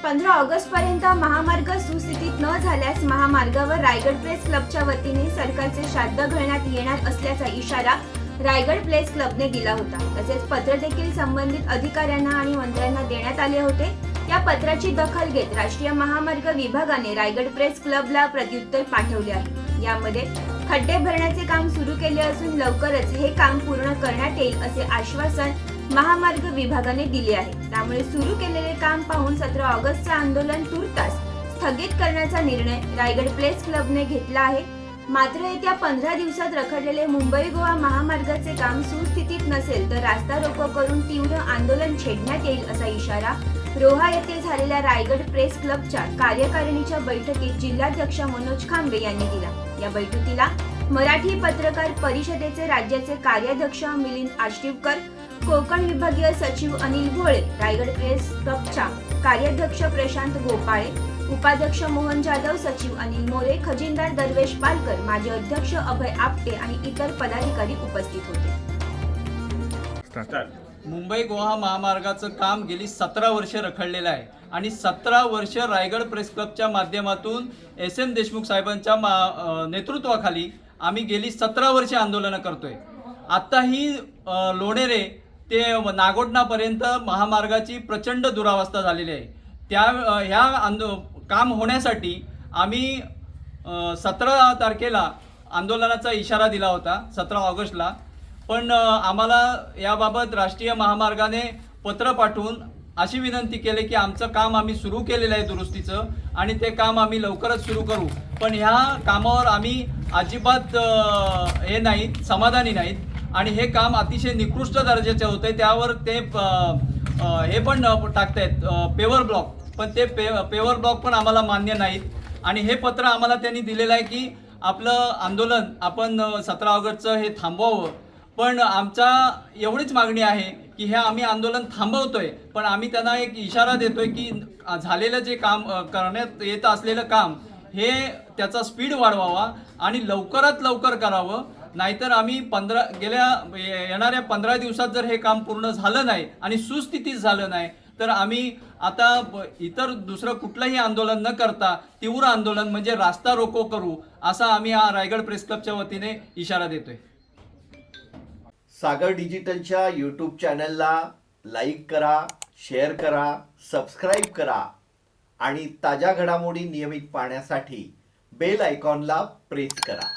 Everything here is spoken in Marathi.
15 ऑगस्ट पर्यंत महामार्ग सुस्थितीत न झाल्यास महामार्गावर रायगड प्रेस क्लबच्या वतीने सरकारचे श्राद्ध घालण्यात येणार असल्याचा इशारा रायगड प्रेस क्लबने दिला होता। तसेच पत्र देखील संबंधित अधिकाऱ्यांना आणि मंत्र्यांना देण्यात आले होते। या पत्राची दखल घेत राष्ट्रीय महामार्ग विभागाने रायगड प्रेस क्लबला प्रत्युत्तर पाठवले आहे। यामध्ये खड्डे भरण्याचे काम सुरू केले असून लवकरच हे काम पूर्ण करण्यात येईल असे आश्वासन महामार्ग विभागाने दिले आहे। त्यामुळे सुरू केलेले काम पाहून 17 ऑगस्टचे आंदोलन तुर्तास स्थगित करण्याचा निर्णय रायगड प्रेस क्लबने घेतला आहे। मात्र येत्या 15 दिवसात रखडलेले मुंबई गोवा महामार्गाचे काम सुस्थितीत नसेल तर रास्ता रोको करून तीव्र आंदोलन छेडण्यात येईल असा इशारा रोहा येथे झालेल्या रायगड प्रेस क्लबच्या कार्यकारिणीच्या बैठकीत जिल्हाध्यक्ष मनोज खांबे यांनी दिला। या बैठकीला मराठी पत्रकार परिषदेचे राज्याचे कार्याध्यक्ष मिलिंद आष्टीवकर, कोकण विभागीय सचिव अनिल भोळे, रायगड प्रेस क्लबच्या कार्याध्यक्ष प्रशांत गोपाळे, उपाध्यक्ष मोहन जाधव, सचिव अनिल मोरे, खजिनदार दरवेश पालकर, माजी अध्यक्ष अभय आपटे आणि इतर पदाधिकारी उपस्थित होते। मुंबई गोवा महामार्गाचं काम गेली 17 वर्षे रखडलेलं आहे आणि 17 वर्ष रायगड प्रेस क्लबच्या माध्यमातून एस.एन. देशमुख साहेबांच्या नेतृत्वाखाली आम्ही गेली 17 वर्षे आंदोलनं करतोय। आत्ताही लोणेरे ते नागोठणापर्यंत महामार्गाची प्रचंड दुरावस्था झालेली आहे। ह्या काम होण्यासाठी आम्ही 17 तारखेला आंदोलनाचा इशारा दिला होता, 17 ऑगस्टला। पण आम्हाला याबाबत राष्ट्रीय महामार्गाने पत्र पाठवून अशी विनंती केली की आमचं काम आम्ही सुरू केलेलं आहे दुरुस्तीचं आणि ते काम आम्ही लवकरच सुरू करू। पण ह्या कामावर आम्ही अजिबात समाधानी नाहीत आणि हे काम अतिशय निकृष्ट दर्जाचे होते। त्यावर ते हे पण टाकतायत पेवर ब्लॉक, पण ते पेवर ब्लॉक पण आम्हाला मान्य नाहीत आणि हे पत्र आम्हाला त्यांनी दिलेलं आहे की आपलं आंदोलन आपण 17 ऑगस्टचं हे थांबवावं। पण आमचा एवढीच मागणी आहे की हे आम्ही आंदोलन थांबवतोय, पण आम्ही त्यांना एक इशारा देतोय की झालेलं जे काम करण्यात येत असलेलं काम हे त्याचा स्पीड वाढवावा आणि लवकरात लवकर करावं। नाहीतर आम्ही येणाऱ्या 15 दिवसात जर हे काम पूर्ण झालं नाही आणि सुस्थितीत झालं नाही तर आम्ही आता इतर दुसरं कुठलंही आंदोलन न करता तीव्र आंदोलन म्हणजे रास्ता रोको करू असा आम्ही रायगड प्रेस क्लबच्या वतीने इशारा देतोय। सागर डिजिटलच्या यूट्यूब चॅनलला लाईक करा, शेअर करा, सबस्क्राईब करा आणि ताज्या घडामोडी नियमित पाहण्यासाठी बेल आयकॉनला प्रेस करा।